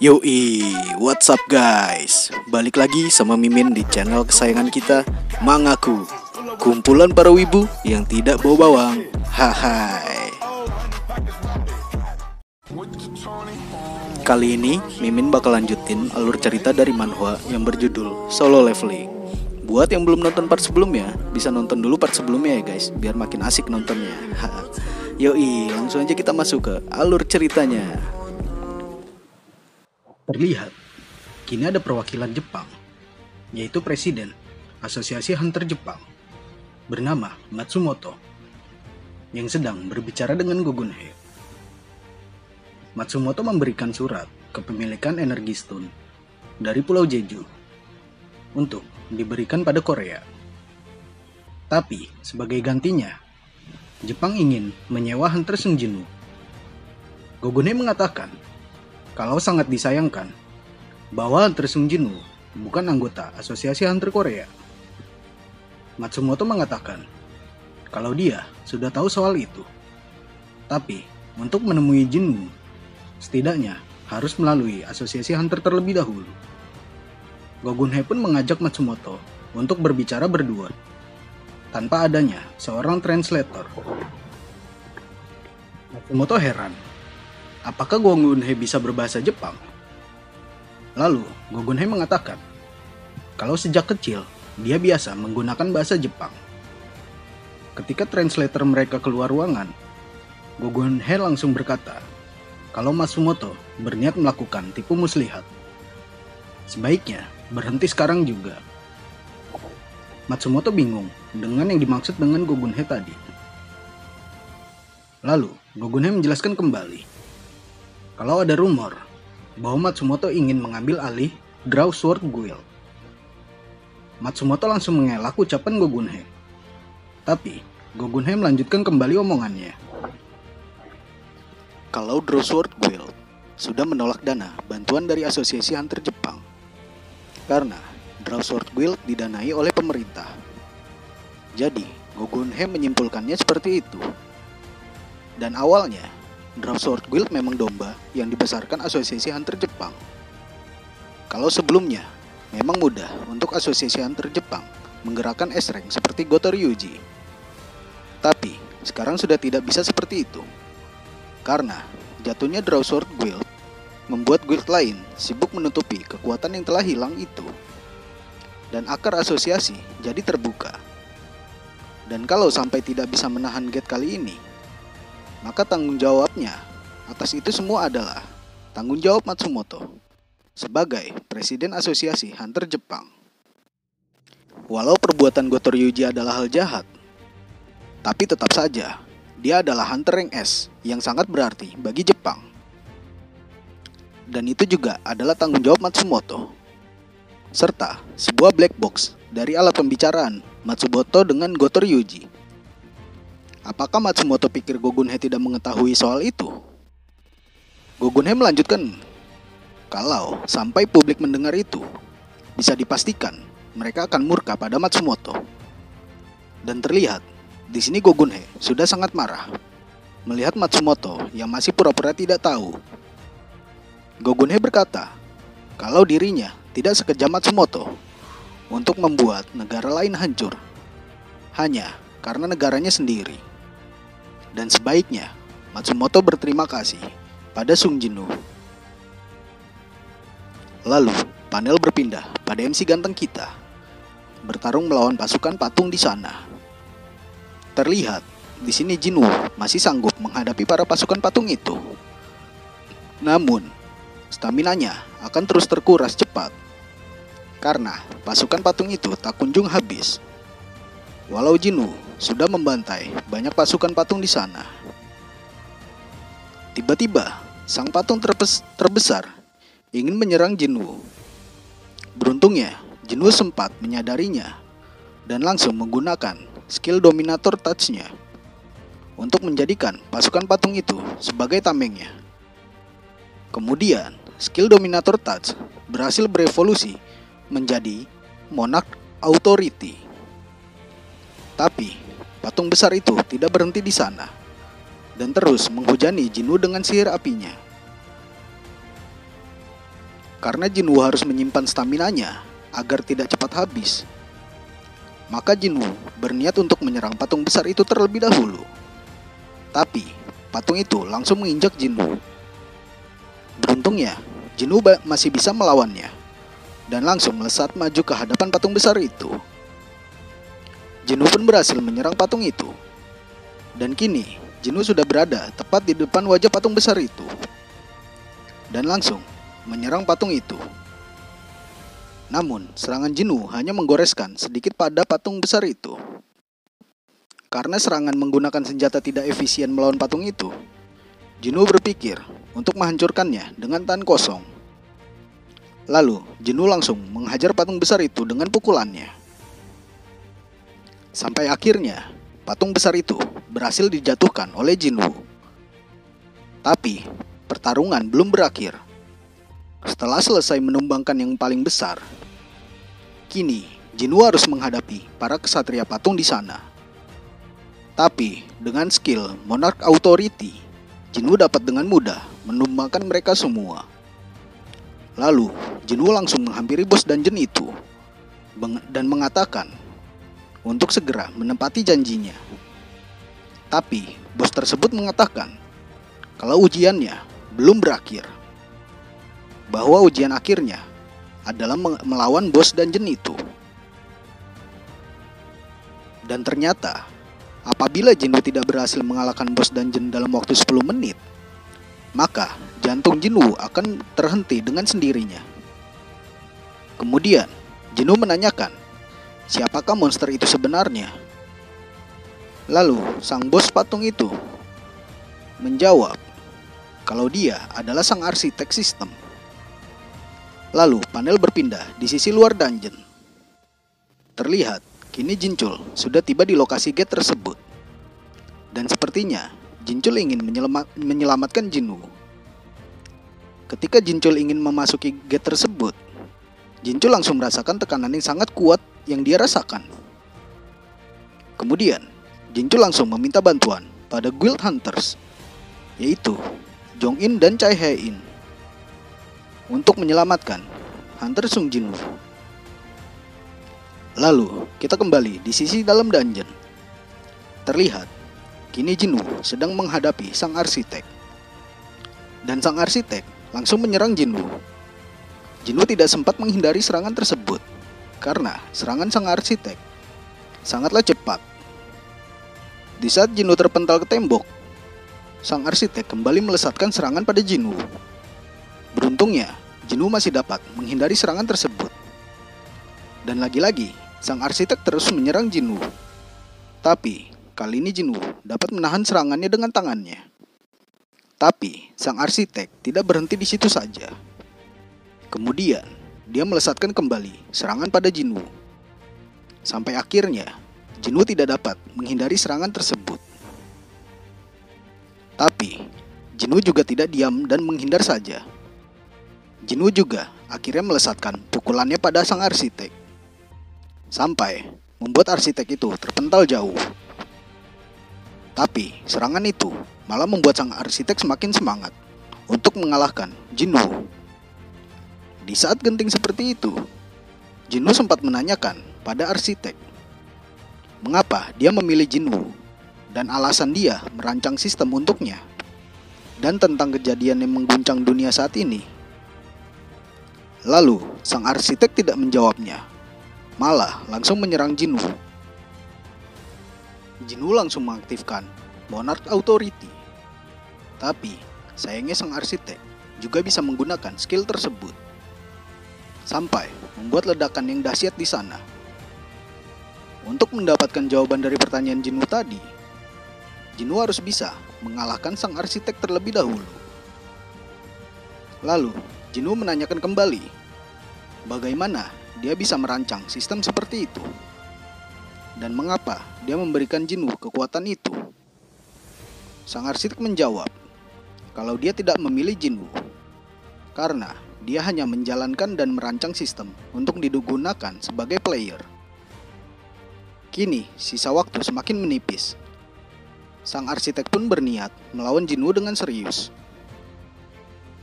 Yoi, what's up guys? Balik lagi sama Mimin di channel kesayangan kita, Mangaku, kumpulan para wibu yang tidak bau bawang. Hai. Kali ini Mimin bakal lanjutin alur cerita dari manhwa yang berjudul Solo Leveling. Buat yang belum nonton part sebelumnya, bisa nonton dulu part sebelumnya ya guys, biar makin asik nontonnya. Yoi, langsung aja kita masuk ke alur ceritanya. Terlihat, kini ada perwakilan Jepang, yaitu Presiden Asosiasi Hunter Jepang, bernama Matsumoto, yang sedang berbicara dengan Gogunhe. Matsumoto memberikan surat kepemilikan energi stone dari Pulau Jeju untuk diberikan pada Korea. Tapi, sebagai gantinya, Jepang ingin menyewa Hunter Sungjinu. Gogunhe mengatakan kalau sangat disayangkan bahwa Hunter Sungjinu bukan anggota Asosiasi Hunter Korea. Matsumoto mengatakan kalau dia sudah tahu soal itu. Tapi untuk menemui Jinwoo, setidaknya harus melalui Asosiasi Hunter terlebih dahulu. Gogunhe pun mengajak Matsumoto untuk berbicara berdua tanpa adanya seorang translator. Matsumoto heran. Apakah Gogunhe bisa berbahasa Jepang? Lalu, Gogunhe mengatakan kalau sejak kecil dia biasa menggunakan bahasa Jepang. Ketika translator mereka keluar ruangan, Gogunhe langsung berkata kalau Matsumoto berniat melakukan tipu muslihat. Sebaiknya berhenti sekarang juga. Matsumoto bingung dengan yang dimaksud dengan Gogunhe tadi. Lalu, Gogunhe menjelaskan kembali kalau ada rumor bahwa Matsumoto ingin mengambil alih Draw Sword Guild. Matsumoto langsung mengelak ucapan Gogunhe. Tapi, Gogunhe melanjutkan kembali omongannya. Kalau Draw Sword Guild sudah menolak dana bantuan dari Asosiasi Hunter Jepang. Karena Draw Sword Guild didanai oleh pemerintah. Jadi, Gogunhe menyimpulkannya seperti itu. Dan awalnya, Draw Sword Guild memang domba yang dibesarkan Asosiasi Hunter Jepang. Kalau sebelumnya, memang mudah untuk Asosiasi Hunter Jepang menggerakkan S-Rank seperti Gotoryuji. Tapi, sekarang sudah tidak bisa seperti itu. Karena, jatuhnya Draw Sword Guild membuat guild lain sibuk menutupi kekuatan yang telah hilang itu. Dan akar asosiasi jadi terbuka. Dan kalau sampai tidak bisa menahan gate kali ini, maka tanggung jawabnya atas itu semua adalah tanggung jawab Matsumoto sebagai Presiden Asosiasi Hunter Jepang. Walau perbuatan Gotoryuji adalah hal jahat, tapi tetap saja dia adalah Hunter rank S yang sangat berarti bagi Jepang. Dan itu juga adalah tanggung jawab Matsumoto, serta sebuah black box dari alat pembicaraan Matsumoto dengan Gotoryuji. Apakah Matsumoto pikir Gogunhe tidak mengetahui soal itu? Gogunhe melanjutkan, kalau sampai publik mendengar itu, bisa dipastikan mereka akan murka pada Matsumoto. Dan terlihat, di sini Gogunhe sudah sangat marah melihat Matsumoto yang masih pura-pura tidak tahu. Gogunhe berkata, kalau dirinya tidak sekejam Matsumoto untuk membuat negara lain hancur, hanya karena negaranya sendiri. Dan sebaiknya Matsumoto berterima kasih pada Sungjinu. Lalu panel berpindah pada MC ganteng kita bertarung melawan pasukan patung di sana. Terlihat di sini Jinwoo masih sanggup menghadapi para pasukan patung itu. Namun staminanya akan terus terkuras cepat karena pasukan patung itu tak kunjung habis. Walau Jinwoo sudah membantai banyak pasukan patung di sana. Tiba-tiba, sang patung terbesar ingin menyerang Jinwoo. Beruntungnya, Jinwoo sempat menyadarinya dan langsung menggunakan skill Dominator Touch-nya untuk menjadikan pasukan patung itu sebagai tamengnya. Kemudian, skill Dominator Touch berhasil berevolusi menjadi Monarch Authority. Tapi, patung besar itu tidak berhenti di sana dan terus menghujani Jinwoo dengan sihir apinya. karena Jinwoo harus menyimpan staminanya agar tidak cepat habis. Maka Jinwoo berniat untuk menyerang patung besar itu terlebih dahulu. Tapi patung itu langsung menginjak Jinwoo. Beruntungnya, Jinwoo masih bisa melawannya dan langsung melesat maju ke hadapan patung besar itu. Jinwoo pun berhasil menyerang patung itu. Dan kini, Jinwoo sudah berada tepat di depan wajah patung besar itu. Dan langsung menyerang patung itu. Namun, serangan Jinwoo hanya menggoreskan sedikit pada patung besar itu. Karena serangan menggunakan senjata tidak efisien melawan patung itu, Jinwoo berpikir untuk menghancurkannya dengan tangan kosong. Lalu, Jinwoo langsung menghajar patung besar itu dengan pukulannya. Sampai akhirnya, patung besar itu berhasil dijatuhkan oleh Jinwoo. Tapi, pertarungan belum berakhir. Setelah selesai menumbangkan yang paling besar, kini Jinwoo harus menghadapi para kesatria patung di sana. Tapi dengan skill Monarch Authority, Jinwoo dapat dengan mudah menumbangkan mereka semua. Lalu Jinwoo langsung menghampiri bos dungeon itu dan mengatakan untuk segera menepati janjinya. Tapi bos tersebut mengatakan kalau ujiannya belum berakhir, bahwa ujian akhirnya adalah melawan bos dungeon itu. Dan ternyata, apabila Jinwoo tidak berhasil mengalahkan bos dungeon dalam waktu 10 menit, maka jantung Jinwoo akan terhenti dengan sendirinya. Kemudian, Jinwoo menanyakan, siapakah monster itu sebenarnya? Lalu, sang bos patung itu menjawab kalau dia adalah sang arsitek sistem. Lalu panel berpindah di sisi luar dungeon. Terlihat kini Jinchul sudah tiba di lokasi gate tersebut. Dan sepertinya Jinchul ingin menyelamatkan Jinwoo. Ketika Jinchul ingin memasuki gate tersebut, Jinchul langsung merasakan tekanan yang sangat kuat yang dia rasakan. Kemudian Jinchul langsung meminta bantuan pada Guild Hunters, yaitu Jong-in dan Chae Hae-in, untuk menyelamatkan Hunter Sung Jinwoo. Lalu kita kembali di sisi dalam dungeon. Terlihat kini Jinwoo sedang menghadapi sang arsitek. Dan sang arsitek langsung menyerang Jinwoo. Jinwoo tidak sempat menghindari serangan tersebut karena serangan sang arsitek sangatlah cepat. Di saat Jinwoo terpental ke tembok, sang arsitek kembali melesatkan serangan pada Jinwoo. Beruntungnya, Jinwoo masih dapat menghindari serangan tersebut. Dan lagi-lagi, sang arsitek terus menyerang Jinwoo. Tapi, kali ini Jinwoo dapat menahan serangannya dengan tangannya. Tapi, sang arsitek tidak berhenti di situ saja. Kemudian, dia melesatkan kembali serangan pada Jinwoo. Sampai akhirnya, Jinwoo tidak dapat menghindari serangan tersebut. Tapi, Jinwoo juga tidak diam dan menghindar saja. Jinwoo juga akhirnya melesatkan pukulannya pada sang arsitek, sampai membuat arsitek itu terpental jauh. Tapi serangan itu malah membuat sang arsitek semakin semangat untuk mengalahkan Jinwoo. Di saat genting seperti itu, Jinwoo sempat menanyakan pada arsitek mengapa dia memilih Jinwoo dan alasan dia merancang sistem untuknya, dan tentang kejadian yang mengguncang dunia saat ini. Lalu, sang arsitek tidak menjawabnya, malah langsung menyerang Jinwoo. Jinwoo langsung mengaktifkan Monarch Authority. Tapi, sayangnya sang arsitek juga bisa menggunakan skill tersebut, sampai membuat ledakan yang dahsyat di sana. Untuk mendapatkan jawaban dari pertanyaan Jinwoo tadi, Jinwoo harus bisa mengalahkan sang arsitek terlebih dahulu. Lalu, Jinwoo menanyakan kembali, bagaimana dia bisa merancang sistem seperti itu, dan mengapa dia memberikan Jinwoo kekuatan itu. Sang arsitek menjawab kalau dia tidak memilih Jinwoo karena dia hanya menjalankan dan merancang sistem untuk digunakan sebagai player. Kini, sisa waktu semakin menipis. Sang arsitek pun berniat melawan Jinwoo dengan serius.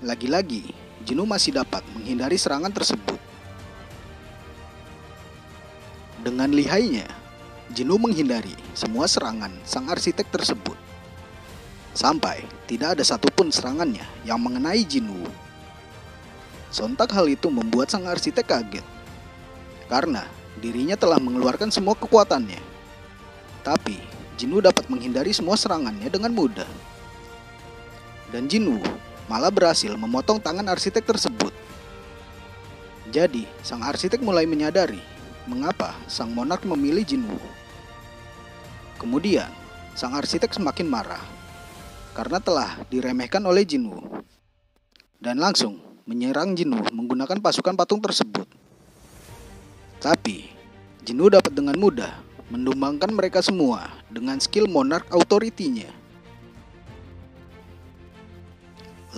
Lagi-lagi, Jinwoo masih dapat menghindari serangan tersebut. Dengan lihainya, Jinwoo menghindari semua serangan sang arsitek tersebut. Sampai tidak ada satupun serangannya yang mengenai Jinwoo. Sontak hal itu membuat sang arsitek kaget, karena dirinya telah mengeluarkan semua kekuatannya. Tapi Jinwoo dapat menghindari semua serangannya dengan mudah. Dan Jinwoo malah berhasil memotong tangan arsitek tersebut. Jadi, sang arsitek mulai menyadari mengapa sang monark memilih Jinwoo. Kemudian, sang arsitek semakin marah karena telah diremehkan oleh Jinwoo dan langsung menyerang Jinwoo menggunakan pasukan patung tersebut. Tapi, Jinwoo dapat dengan mudah mendumbangkan mereka semua dengan skill monarch authority-nya.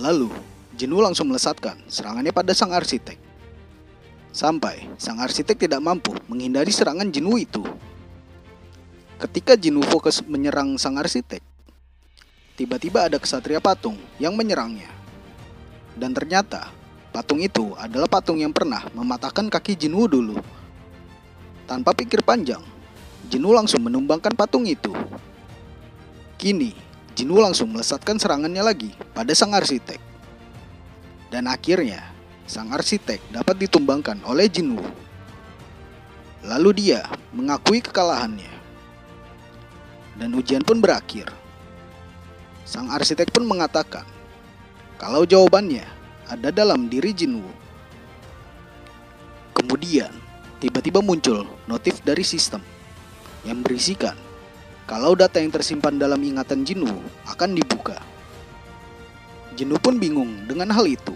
Lalu, Jinwoo langsung melesatkan serangannya pada sang arsitek. Sampai sang arsitek tidak mampu menghindari serangan Jinwoo itu. Ketika Jinwoo fokus menyerang sang arsitek, tiba-tiba ada kesatria patung yang menyerangnya. Dan ternyata, patung itu adalah patung yang pernah mematahkan kaki Jinwoo dulu. Tanpa pikir panjang, Jinwoo langsung menumbangkan patung itu. Kini, Jinwoo langsung melesatkan serangannya lagi pada sang arsitek. Dan akhirnya, sang arsitek dapat ditumbangkan oleh Jinwoo. Lalu dia mengakui kekalahannya. Dan ujian pun berakhir. Sang arsitek pun mengatakan kalau jawabannya ada dalam diri Jinwoo. Kemudian, tiba-tiba muncul notif dari sistem yang berisikan kalau data yang tersimpan dalam ingatan Jinwoo akan dibuka. Jinwoo pun bingung dengan hal itu.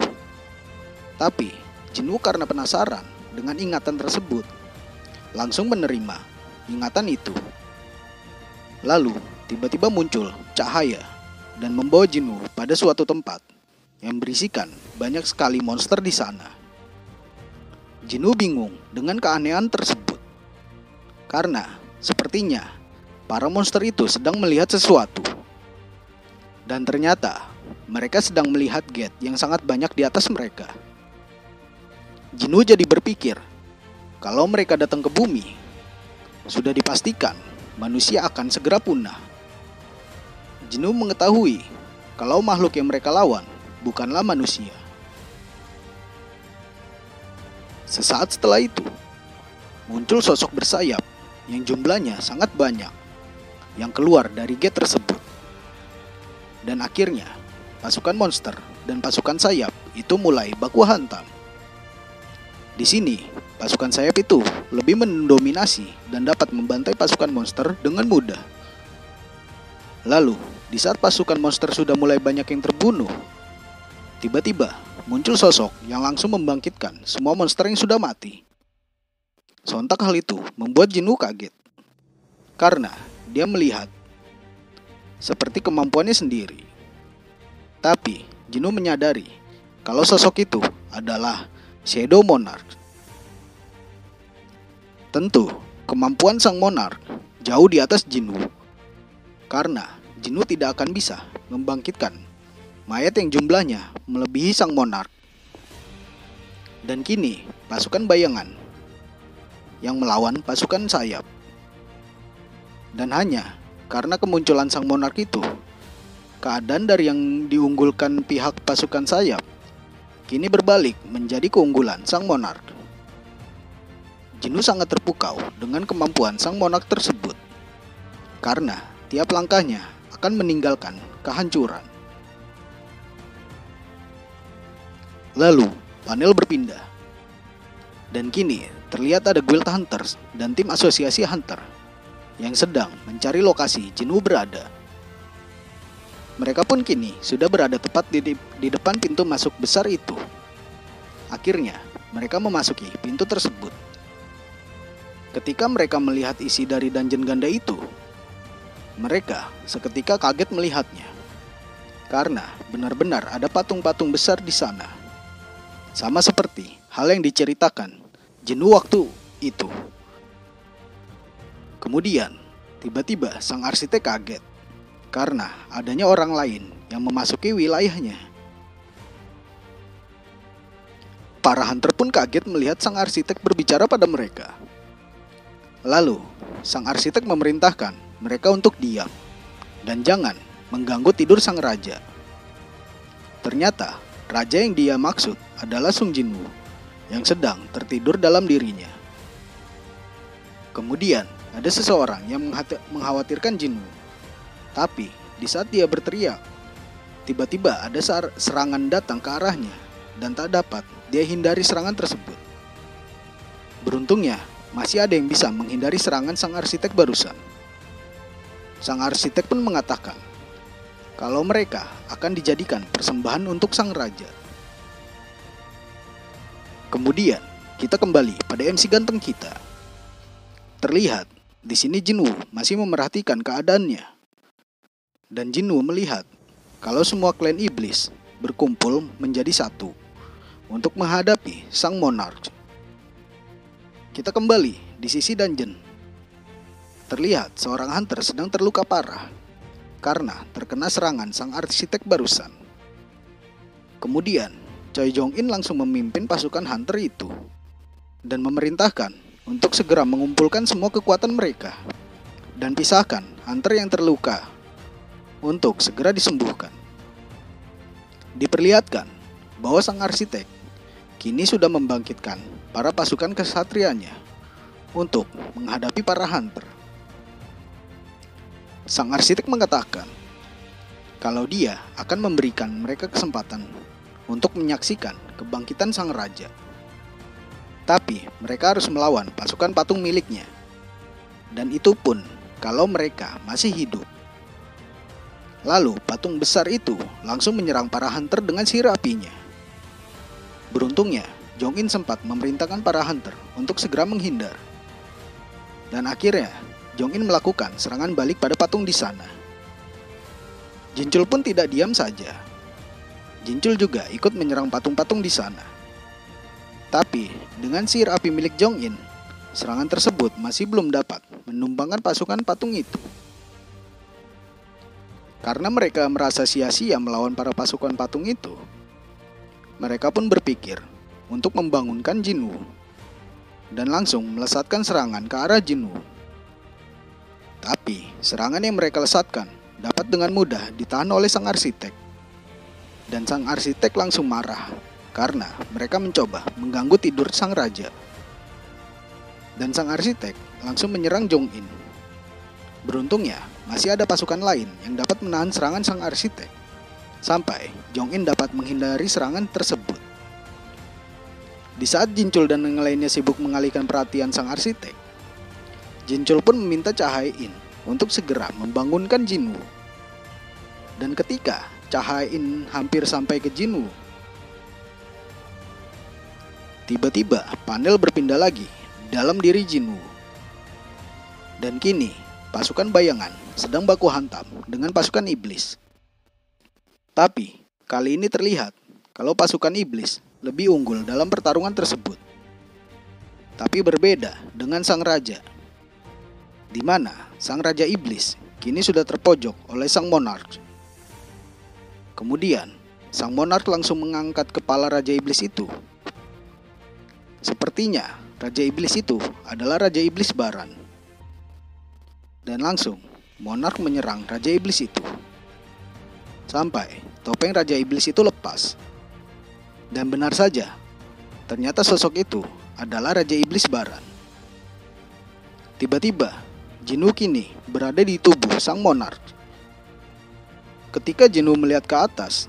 Tapi Jinwoo karena penasaran dengan ingatan tersebut, langsung menerima ingatan itu. Lalu tiba-tiba muncul cahaya dan membawa Jinwoo pada suatu tempat yang berisikan banyak sekali monster di sana. Jinwoo bingung dengan keanehan tersebut, karena sepertinya para monster itu sedang melihat sesuatu. Dan ternyata mereka sedang melihat gate yang sangat banyak di atas mereka. Jinwoo jadi berpikir kalau mereka datang ke bumi, sudah dipastikan manusia akan segera punah. Jinwoo mengetahui kalau makhluk yang mereka lawan bukanlah manusia. Sesaat setelah itu, muncul sosok bersayap yang jumlahnya sangat banyak yang keluar dari gate tersebut. Dan akhirnya, pasukan monster dan pasukan sayap itu mulai baku hantam. Di sini, pasukan sayap itu lebih mendominasi dan dapat membantai pasukan monster dengan mudah. Lalu, di saat pasukan monster sudah mulai banyak yang terbunuh, tiba-tiba muncul sosok yang langsung membangkitkan semua monster yang sudah mati. Sontak hal itu membuat Jinwoo kaget, karena dia melihat seperti kemampuannya sendiri. Tapi Jinwoo menyadari kalau sosok itu adalah Shadow Monarch. Tentu kemampuan sang monarch jauh di atas Jinwoo, karena Jinwoo tidak akan bisa membangkitkan mayat yang jumlahnya melebihi sang monarch. Dan kini pasukan bayangan yang melawan pasukan sayap. Dan hanya karena kemunculan sang monark itu, keadaan dari yang diunggulkan pihak pasukan sayap kini berbalik menjadi keunggulan sang monark. Jinwoo sangat terpukau dengan kemampuan sang monark tersebut, karena tiap langkahnya akan meninggalkan kehancuran. Lalu panel berpindah, dan kini terlihat ada guild hunters dan tim asosiasi hunter yang sedang mencari lokasi Jinwoo berada. Mereka pun kini sudah berada tepat di depan pintu masuk besar itu. Akhirnya, mereka memasuki pintu tersebut. Ketika mereka melihat isi dari dungeon ganda itu, mereka seketika kaget melihatnya. Karena benar-benar ada patung-patung besar di sana. Sama seperti hal yang diceritakan Jinwoo waktu itu. Kemudian, tiba-tiba sang arsitek kaget karena adanya orang lain yang memasuki wilayahnya. para hunter pun kaget melihat sang arsitek berbicara pada mereka. Lalu, sang arsitek memerintahkan mereka untuk diam dan jangan mengganggu tidur sang raja. Ternyata, raja yang dia maksud adalah Sung Jinwoo yang sedang tertidur dalam dirinya. Kemudian, ada seseorang yang mengkhawatirkan Jinwoo. Tapi, di saat dia berteriak, tiba-tiba ada serangan datang ke arahnya dan tak dapat dia hindari serangan tersebut. Beruntungnya, masih ada yang bisa menghindari serangan sang arsitek barusan. Sang arsitek pun mengatakan kalau mereka akan dijadikan persembahan untuk sang raja. Kemudian, kita kembali pada MC ganteng kita. Terlihat di sini Jinwoo masih memerhatikan keadaannya. Dan Jinwoo melihat kalau semua klan iblis berkumpul menjadi satu untuk menghadapi sang monarch. Kita kembali di sisi dungeon. Terlihat seorang hunter sedang terluka parah karena terkena serangan sang arsitek barusan. Kemudian, Choi Jong-in langsung memimpin pasukan hunter itu dan memerintahkan untuk segera mengumpulkan semua kekuatan mereka dan pisahkan hunter yang terluka untuk segera disembuhkan. Diperlihatkan bahwa sang arsitek kini sudah membangkitkan para pasukan kesatrianya untuk menghadapi para hunter. Sang arsitek mengatakan kalau dia akan memberikan mereka kesempatan untuk menyaksikan kebangkitan sang raja. Tapi mereka harus melawan pasukan patung miliknya. Dan itu pun kalau mereka masih hidup. Lalu patung besar itu langsung menyerang para hunter dengan sihir apinya. Beruntungnya, Jong-in sempat memerintahkan para hunter untuk segera menghindar. Dan akhirnya, Jong-in melakukan serangan balik pada patung di sana. Jinchul pun tidak diam saja. Jinchul juga ikut menyerang patung-patung di sana. Tapi, dengan sihir api milik Jong-in, serangan tersebut masih belum dapat menumbangkan pasukan patung itu. Karena mereka merasa sia-sia melawan para pasukan patung itu, mereka pun berpikir untuk membangunkan Jinwoo dan langsung melesatkan serangan ke arah Jinwoo. Tapi serangan yang mereka lesatkan dapat dengan mudah ditahan oleh sang arsitek. Dan sang arsitek langsung marah karena mereka mencoba mengganggu tidur sang raja. Dan sang arsitek langsung menyerang Jong-in. Beruntungnya masih ada pasukan lain yang dapat menahan serangan sang arsitek sampai Jong-in dapat menghindari serangan tersebut. Di saat Jinchul dan yang lainnya sibuk mengalihkan perhatian sang arsitek, Jinchul pun meminta Cha Hae-in untuk segera membangunkan Jinwoo. Dan ketika Cha Hae-in hampir sampai ke Jinwoo, tiba-tiba panel berpindah lagi dalam diri Jinwoo. Dan kini pasukan bayangan sedang baku hantam dengan pasukan iblis. Tapi kali ini terlihat kalau pasukan iblis lebih unggul dalam pertarungan tersebut. Tapi berbeda dengan sang raja, di mana sang raja iblis kini sudah terpojok oleh sang monarch. Kemudian sang monarch langsung mengangkat kepala raja iblis itu. Sepertinya raja iblis itu adalah raja iblis Baran. Dan langsung monarch menyerang raja iblis itu sampai topeng raja iblis itu lepas. Dan benar saja, ternyata sosok itu adalah raja iblis Baran. Tiba-tiba Jinwoo kini berada di tubuh sang monarch. Ketika Jinwoo melihat ke atas,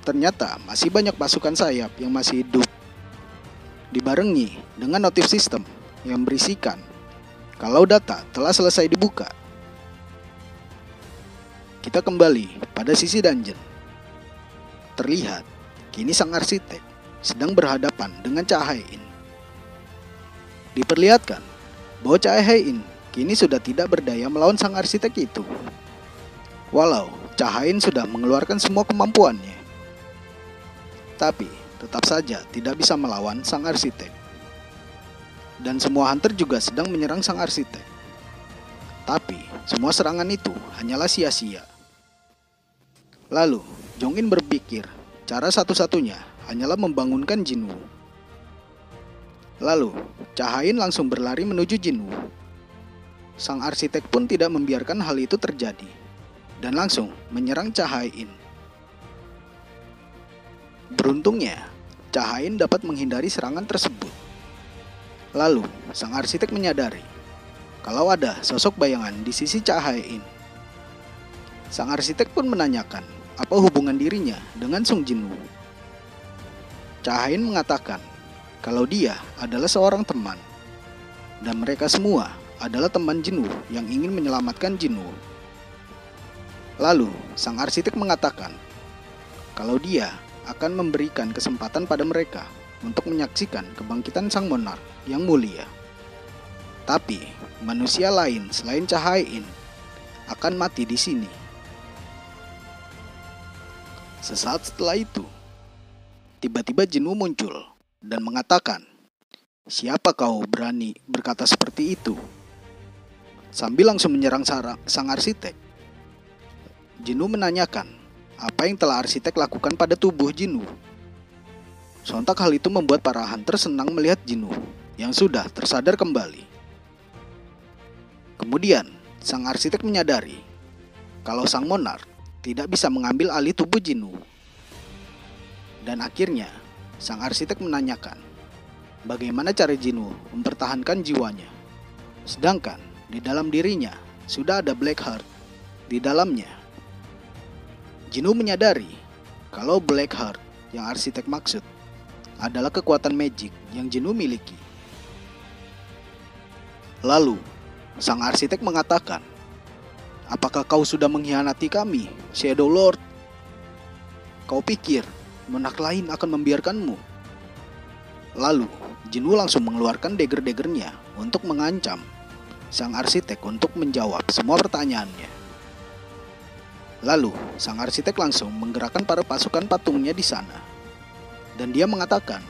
ternyata masih banyak pasukan sayap yang masih hidup, dibarengi dengan notif sistem yang berisikan kalau data telah selesai dibuka. Kita kembali pada sisi dungeon. Terlihat kini sang arsitek sedang berhadapan dengan Cha Hae-in. Diperlihatkan bahwa Cha Hae-in kini sudah tidak berdaya melawan sang arsitek itu. Walau Cha Hae-in sudah mengeluarkan semua kemampuannya, tapi tetap saja tidak bisa melawan sang arsitek. Dan semua hunter juga sedang menyerang sang arsitek. Tapi semua serangan itu hanyalah sia-sia. Lalu Jong-in berpikir cara satu-satunya hanyalah membangunkan Jinwoo. Lalu, Cha-Hain langsung berlari menuju Jinwoo. Sang arsitek pun tidak membiarkan hal itu terjadi dan langsung menyerang Cha-Hain. Beruntungnya, Cha-Hain dapat menghindari serangan tersebut. Lalu, sang arsitek menyadari kalau ada sosok bayangan di sisi Cha-Hain. Sang arsitek pun menanyakan apa hubungan dirinya dengan Sung Jinwoo. Cha-Hain mengatakan kalau dia adalah seorang teman dan mereka semua adalah teman Jinwoo yang ingin menyelamatkan Jinwoo. Lalu, sang arsitek mengatakan kalau dia akan memberikan kesempatan pada mereka untuk menyaksikan kebangkitan sang monark yang mulia. Tapi, manusia lain selain Cha-Hain akan mati di sini. Sesaat setelah itu, tiba-tiba Jinwoo muncul dan mengatakan, "Siapa kau berani berkata seperti itu?" Sambil langsung menyerang sang arsitek. Jinwoo menanyakan apa yang telah arsitek lakukan pada tubuh Jinwoo. Sontak hal itu membuat para hunter senang melihat Jinwoo yang sudah tersadar kembali. Kemudian, sang arsitek menyadari kalau sang monark tidak bisa mengambil alih tubuh Jinwoo. Dan akhirnya, sang arsitek menanyakan bagaimana cara Jinwoo mempertahankan jiwanya. Sedangkan di dalam dirinya sudah ada Black Heart di dalamnya. Jinwoo menyadari kalau Black Heart yang arsitek maksud adalah kekuatan magic yang Jinwoo miliki. Lalu, sang arsitek mengatakan, "Apakah kau sudah mengkhianati kami, Shadow Lord? Kau pikir monark lain akan membiarkanmu?" Lalu, Jinwoo langsung mengeluarkan dagger-daggernya untuk mengancam sang arsitek untuk menjawab semua pertanyaannya. Lalu, sang arsitek langsung menggerakkan para pasukan patungnya di sana. Dan dia mengatakan,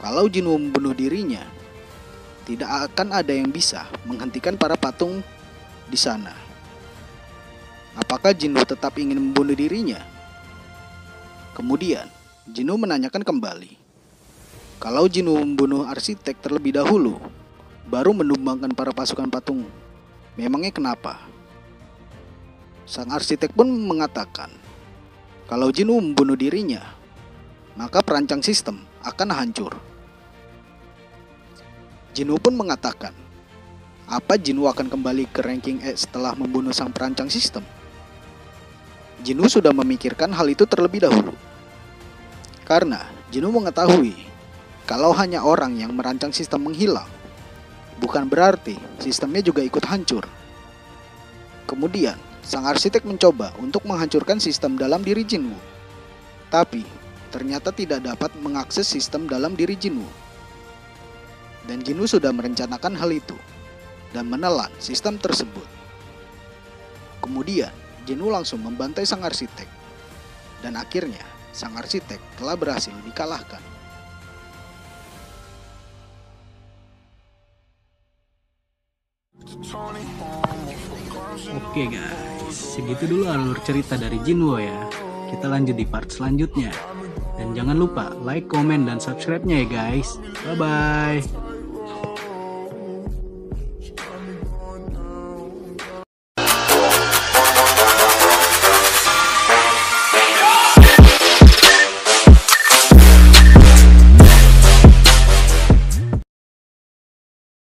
kalau Jinwoo membunuh dirinya, tidak akan ada yang bisa menghentikan para patung di sana. Apakah Jinwoo tetap ingin membunuh dirinya? Kemudian, Jinwoo menanyakan kembali, kalau Jinwoo membunuh arsitek terlebih dahulu, baru menumbangkan para pasukan patung, memangnya kenapa? Sang arsitek pun mengatakan, kalau Jinwoo membunuh dirinya, maka perancang sistem akan hancur. Jinwoo pun mengatakan, apa Jinwoo akan kembali ke ranking E setelah membunuh sang perancang sistem? Jinwoo sudah memikirkan hal itu terlebih dahulu. Karena Jinwoo mengetahui kalau hanya orang yang merancang sistem menghilang, bukan berarti sistemnya juga ikut hancur. Kemudian, sang arsitek mencoba untuk menghancurkan sistem dalam diri Jinwoo. Tapi, ternyata tidak dapat mengakses sistem dalam diri Jinwoo. Dan Jinwoo sudah merencanakan hal itu dan menelan sistem tersebut. Kemudian, Jinwoo langsung membantai sang arsitek. Dan akhirnya, sang arsitek telah berhasil dikalahkan. Oke guys, segitu dulu alur cerita dari Jinwoo ya. Kita lanjut di part selanjutnya. Dan jangan lupa like, komen, dan subscribe-nya ya guys. Bye-bye.